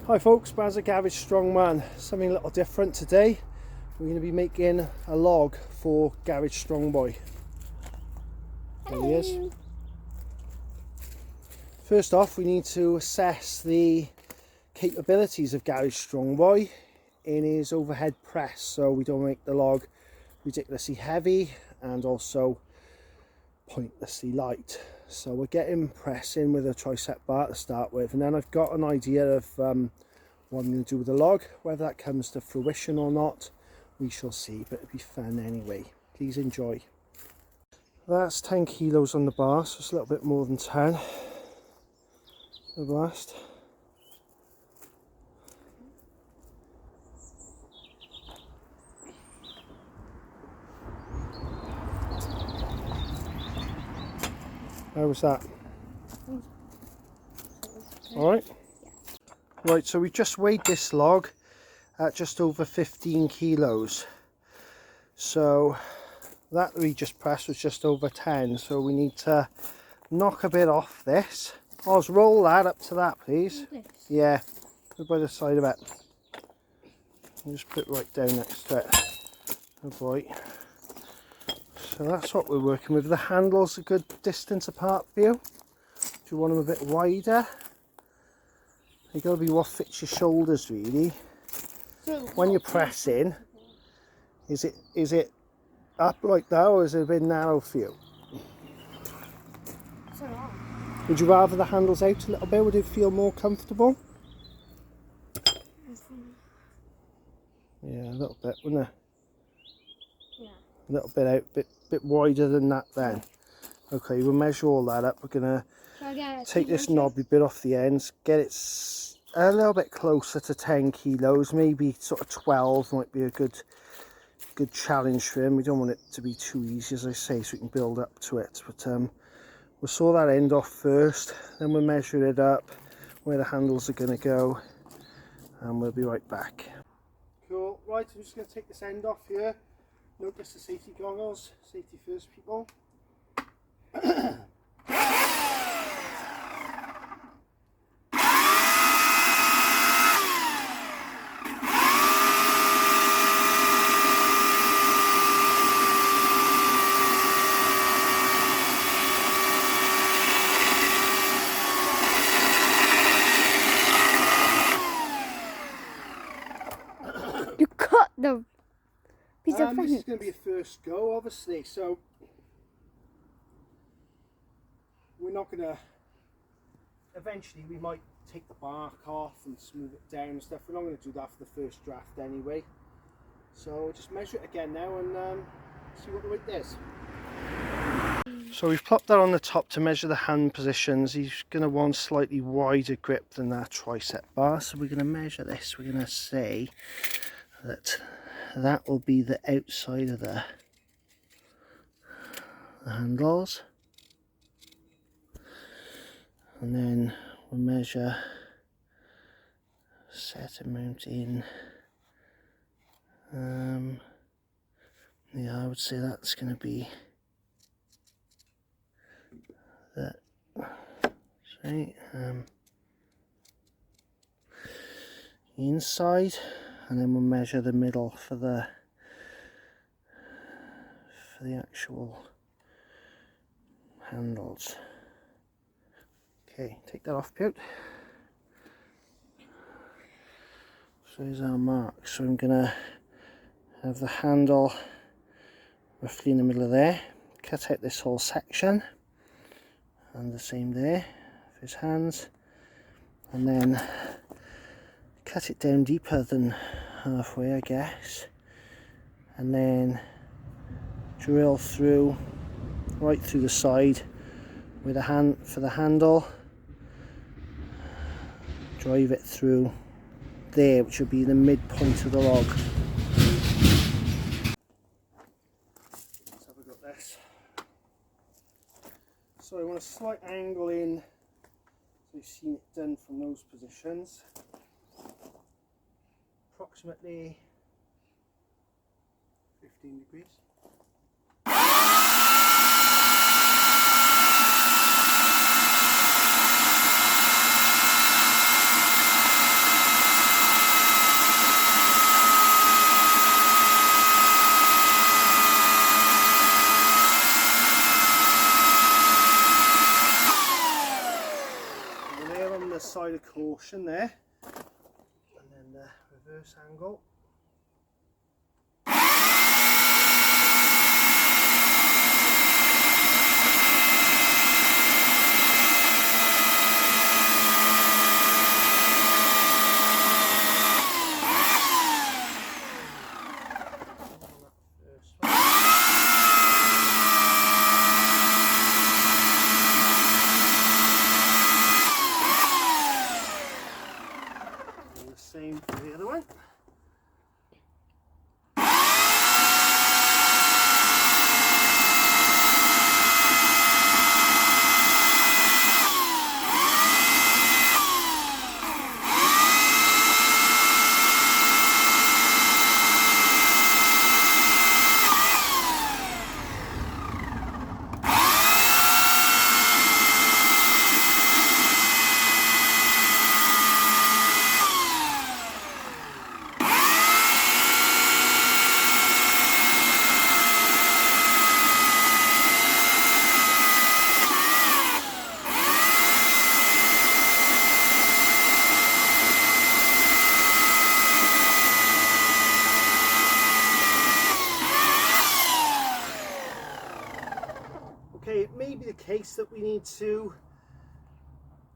Hi folks, Baz at Garage Strongman. Something a little different today. We're going to be making a log for Garage Strongboy. There he is. First off, we need to assess the capabilities of Garage Strongboy in his overhead press, so we don't make the log ridiculously heavy and also pointlessly light. So we'll get him pressing with a tricep bar to start with, and then I've got an idea of what I'm going to do with the log. Whether that comes to fruition or not, we shall see, but it'll be fun anyway. Please enjoy. That's 10 kilos on the bar, so it's a little bit more than 10. The blast. How was that? Alright. Right, so we just weighed this log at just over 15 kilos. So that we just pressed was just over 10. So we need to knock a bit off this. Oz, roll that up to that, please. Yeah, go by the side of it. And just put it right down next to it. Oh boy. So that's what we're working with. The handle's a good distance apart for you. Do you want them a bit wider? They've got to be what fits your shoulders really. When you're pressing, is it up like that, or is it a bit narrow for you? Would you rather the handles out a little bit? Would it feel more comfortable? Yeah, a little bit, wouldn't it? Yeah. A little bit out, bit wider than that then. Okay, we'll measure all that up. We're gonna take this knobby bit off the ends, get it a little bit closer to 10 kilos, maybe sort of 12 might be a good challenge for him. We don't want it to be too easy, as I say, so we can build up to it. But we'll saw that end off first, then we'll measure it up where the handles are going to go, and we'll be right back. Cool, right, I'm just going to take this end off here. Notice the safety goggles, safety first people. You cut the piece of fence. This is going to be a first go, obviously, so we're not going to, eventually we might take the bark off and smooth it down and stuff. We're not going to do that for the first draft anyway. So we'll just measure it again now and see what the weight is. So we've plopped that on the top to measure the hand positions. He's going to want slightly wider grip than that tricep bar, so we're going to measure this. We're going to say that will be the outside of the handles, and then we'll measure set amount in. Yeah, I would say that's going to be that. Sorry, inside. And then we'll measure the middle for the actual handles. Okay, take that off, Pete. So here's our mark. So I'm gonna have the handle roughly in the middle of there. Cut out this whole section, and the same there for his hands, and then cut it down deeper than halfway, I guess, and then drill through right through the side with a hand for the handle, drive it through there, which will be the midpoint of the log. Let's have a go at this. So I want a slight angle in, so you've seen it done from those positions. Approximately 15 degrees. the side of caution there, and then the reverse angle. Same for the other one. Okay, it may be the case that we need to,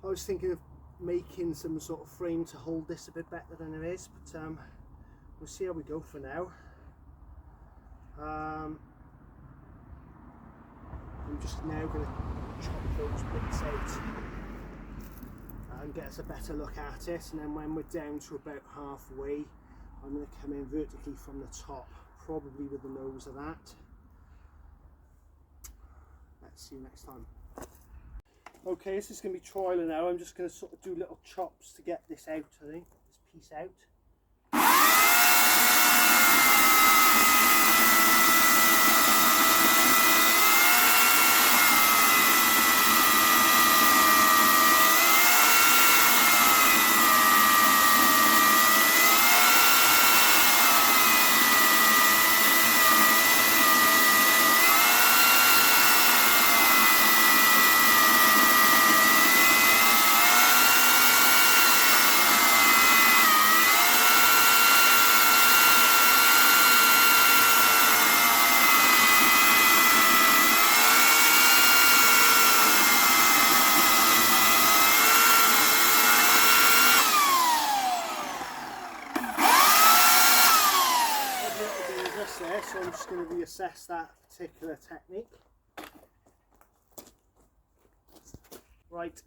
I was thinking of making some sort of frame to hold this a bit better than it is, but we'll see how we go for now. I'm just now going to chop those bits out and get us a better look at it, and then when we're down to about halfway, I'm going to come in vertically from the top, probably with the nose of that. See you next time. Okay, this is going to be trial and error. I'm just going to sort of do little chops to get this out, I think, this piece out. There, so I'm just going to reassess that particular technique. Right,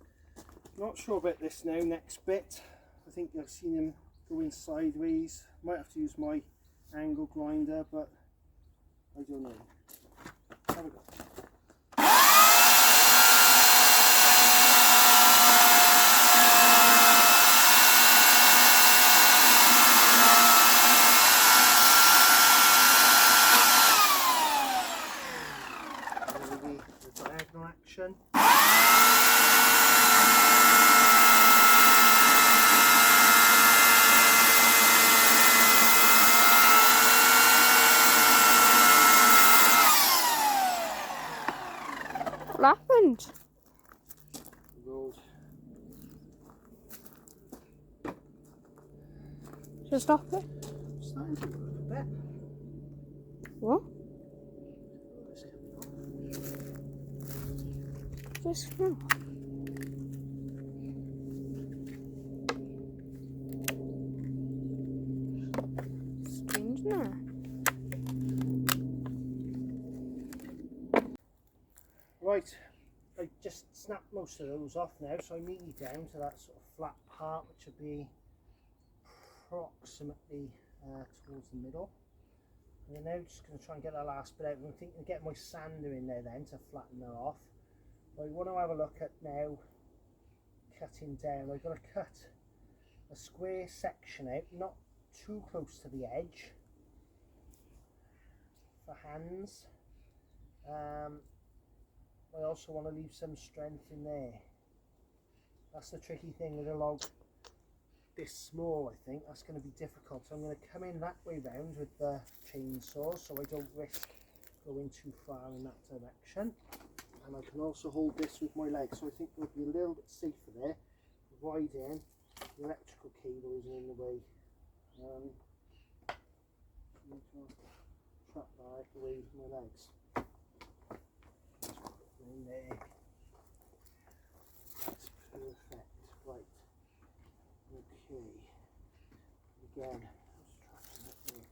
not sure about this now, next bit. I think I've seen him going sideways. Might have to use my angle grinder, but I don't know. Have a go. Action. What happened? Rolled. Just stop it. Starting to work a bit. What? Just now. Strange, no? Right, I just snapped most of those off now, so I'm nearly down to that sort of flat part, which will be approximately towards the middle. And then now just going to try and get that last bit out. I'm thinking of getting my sander in there then to flatten that off. I want to have a look at now cutting down. I'm going to cut a square section out, not too close to the edge, for hands. I also want to leave some strength in there. That's the tricky thing with a log this small. I think that's going to be difficult. So I'm going to come in that way round with the chainsaw so I don't risk going too far in that direction. And I can also hold this with my legs, so I think it'll be a little bit safer there with wide in, the electrical cable isn't in the way. Trap that away from my legs. In there. That's perfect. Right. Okay. Again, let's trap it there.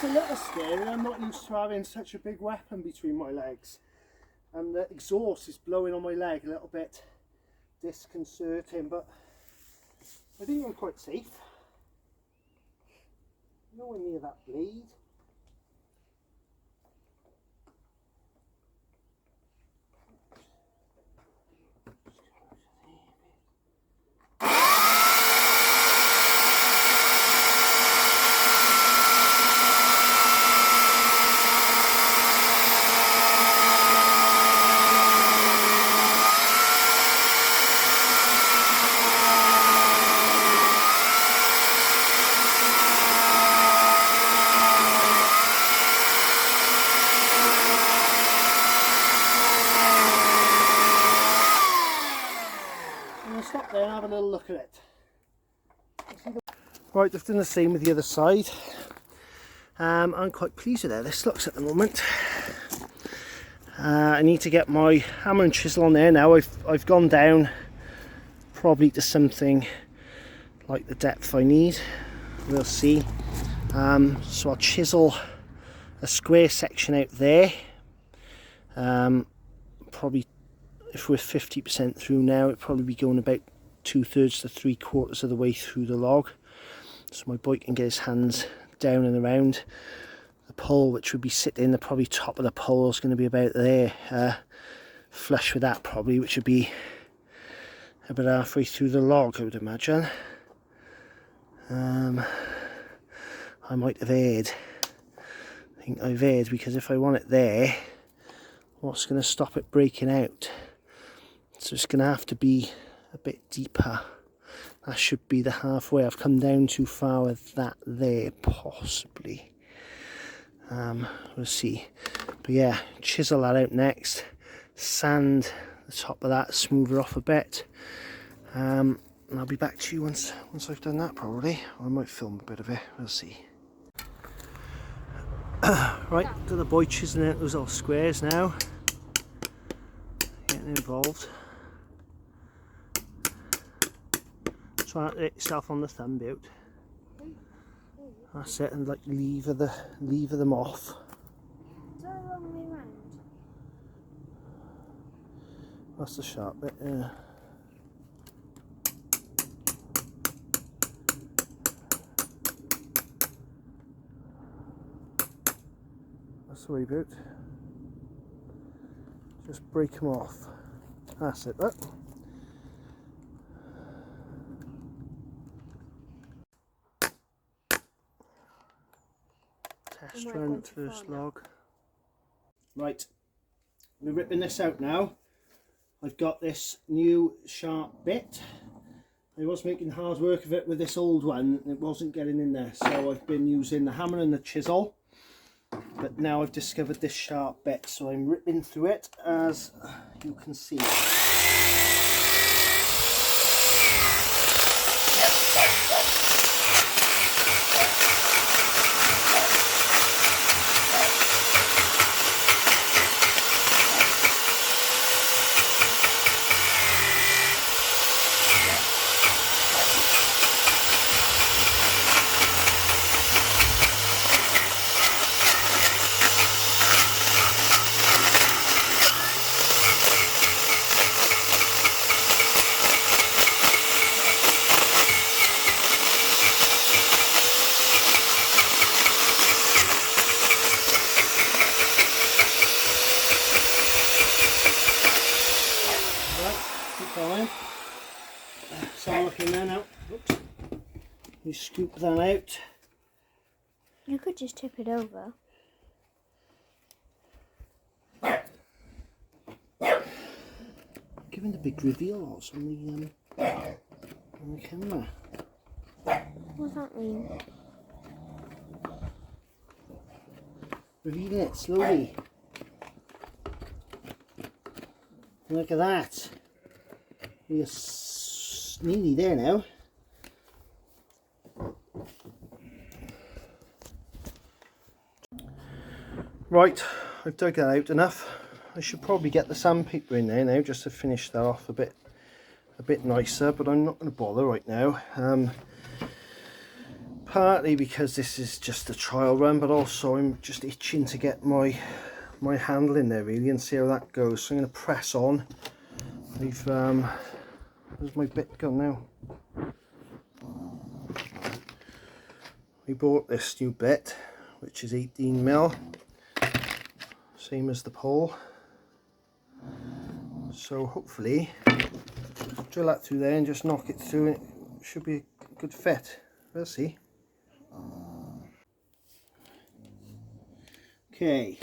A little scary. I'm not used to having such a big weapon between my legs, and the exhaust is blowing on my leg a little bit disconcerting, but I think I'm quite safe. Nowhere near that blade. Stop there and have a little look at it. Right, I've done the same with the other side. I'm quite pleased with how this looks at the moment. I need to get my hammer and chisel on there now. I've gone down probably to something like the depth I need. We'll see. So I'll chisel a square section out there. Probably, if we're 50% through now, it'd probably be going about 2/3 to 3/4 of the way through the log, so my boy can get his hands down and around the pole, which would be sitting, the probably top of the pole is going to be about there, flush with that probably, which would be about halfway through the log, I would imagine. I might have erred. I think I've erred, because if I want it there, what's going to stop it breaking out? So it's going to have to be a bit deeper. That should be the halfway. I've come down too far with that there, possibly. We'll see. But yeah, chisel that out next. Sand the top of that, smooth it off a bit. And I'll be back to you once I've done that, probably. Or I might film a bit of it. We'll see. Right, got the boy chiseling out those little squares now. Getting involved. Try not to hit yourself on the thumb boot. That's it, and like lever them off. Is that a long way round? That's the sharp bit, yeah. That's the way boot. Just break them off. That's it, look. Test run first log. Right, we're ripping this out now. I've got this new sharp bit. I was making hard work of it with this old one. It wasn't getting in there, so I've been using the hammer and the chisel. But now I've discovered this sharp bit, so I'm ripping through it, as you can see. So I'm looking there now. Oops. You scoop that out. You could just tip it over. Giving the big reveal also on the camera. What does that mean? Revealing it slowly. Look at that. We're nearly there now. Right, I've dug that out enough. I should probably get the sandpaper in there now just to finish that off a bit nicer, but I'm not going to bother right now. Partly because this is just a trial run, but also I'm just itching to get my handle in there really and see how that goes. So I'm going to press on. Where's my bit gone now? We bought this new bit, which is 18mm, same as the pole. So hopefully drill that through there and just knock it through, and it should be a good fit. We'll see. Okay.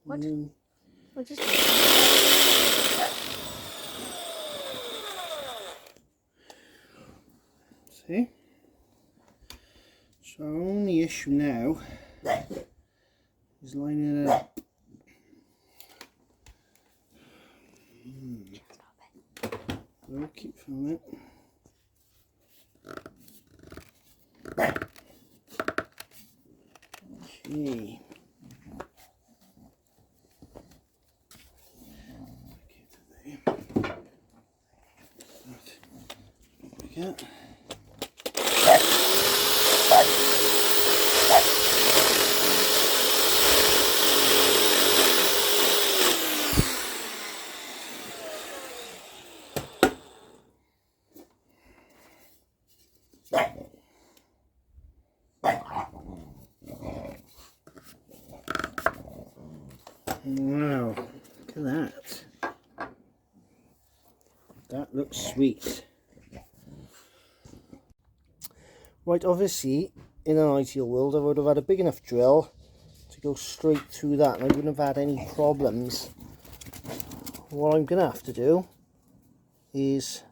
What? What just... See? So our only issue now is lining it up. We'll keep filming it. Okay. Yeah. Wow, look at that. That looks sweet. Right, obviously, in an ideal world, I would have had a big enough drill to go straight through that, and I wouldn't have had any problems. What I'm going to have to do is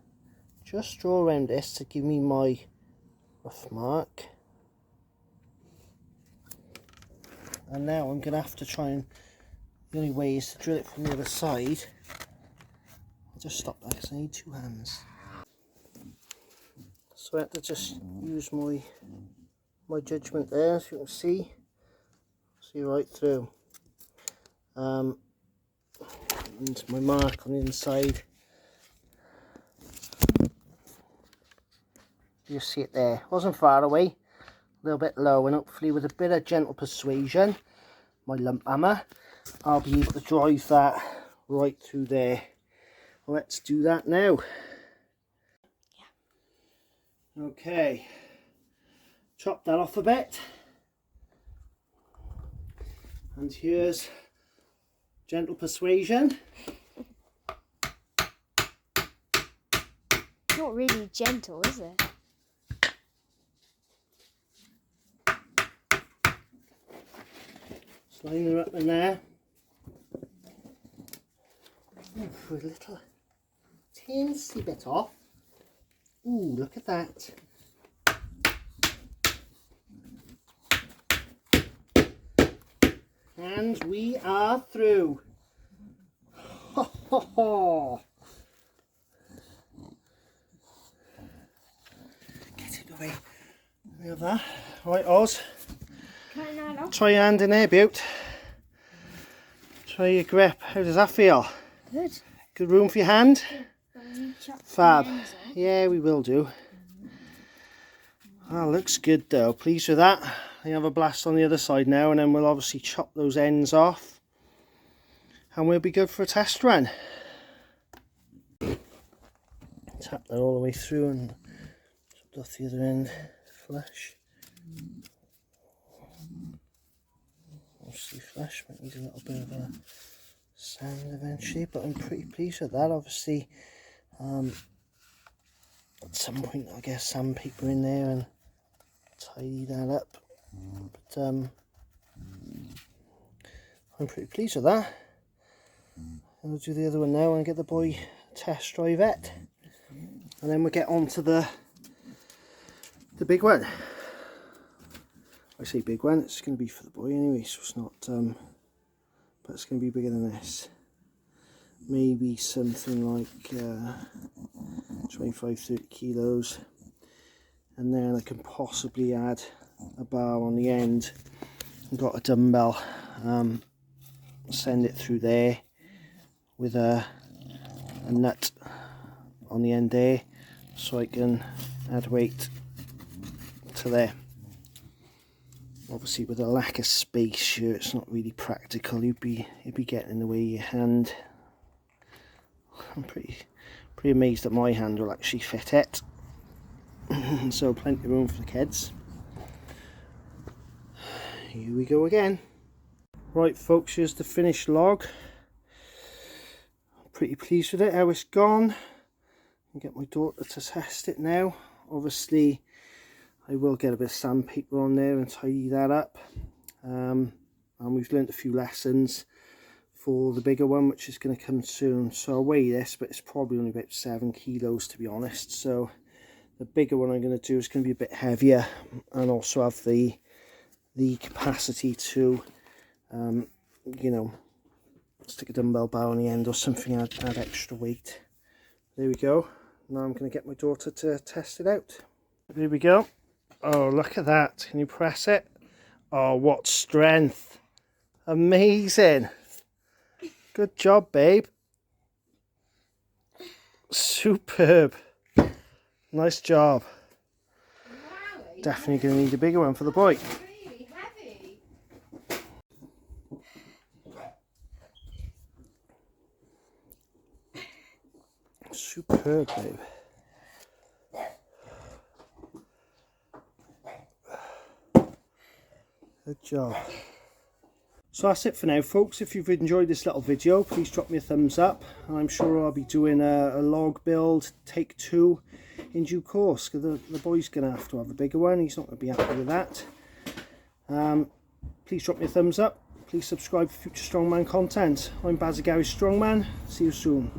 just draw around this to give me my rough mark. And now I'm going to have to try and, the only way is to drill it from the other side. I'll just stop that because I need two hands. So I have to just use my judgment there, as you can see right through. And my mark on the inside. You see it there. Wasn't far away, a little bit low, and hopefully with a bit of gentle persuasion, my lump hammer, I'll be able to drive that right through there. Let's do that now. Okay, chop that off a bit, and here's gentle persuasion. Not really gentle, is it? Sliding her up in there. Ooh, a little teensy bit off. Ooh, look at that. And we are through. Ho, ho, ho. Get it away. We have that. Right, Oz. Try your hand in there, Beaut. Try your grip. How does that feel? Good. Good room for your hand? Fab. Yeah, we will do. That looks good though. Pleased with that. I have a blast on the other side now, and then we'll obviously chop those ends off, and we'll be good for a test run. Tap that all the way through and off the other end flush. Mostly flush, might need a little bit of a sand eventually, but I'm pretty pleased with that. Obviously, at some point I'll get sandpaper in there and tidy that up, but I'm pretty pleased with that. I'll do the other one now and get the boy test drive it, and then we'll get on to the big one. I say big one, it's going to be for the boy anyway, so it's not, but it's going to be bigger than this. Maybe something like 25-30 kilos, and then I can possibly add a bar on the end. I've got a dumbbell, send it through there with a nut on the end there, so I can add weight to there. Obviously with a lack of space here, it's not really practical. You'd be getting in the way of your hand. I'm pretty amazed that my hand will actually fit it. So plenty of room for the kids. Here we go again. Right folks, here's the finished log. I'm pretty pleased with it, how it's gone. I'll get my daughter to test it now. Obviously I will get a bit of sandpaper on there and tidy that up. And we've learnt a few lessons for the bigger one, which is going to come soon. So I'll weigh this, but it's probably only about 7 kilos to be honest. So the bigger one I'm going to do is going to be a bit heavier, and also have the capacity to, you know, stick a dumbbell bar on the end or something, add extra weight. There we go. Now I'm going to get my daughter to test it out. There we go. Oh, look at that. Can you press it? Oh, what strength. Amazing. Good job, babe. Superb. Nice job. Wowie. Definitely going to need a bigger one for the boy. Really heavy. Superb, babe. Good job. So that's it for now folks. If you've enjoyed this little video, please drop me a thumbs up. I'm sure I'll be doing a log build take 2 in due course, because the boy's going to have a bigger one. He's not going to be happy with that. Please drop me a thumbs up. Please subscribe for future Strongman content. I'm Bazagary Strongman. See you soon.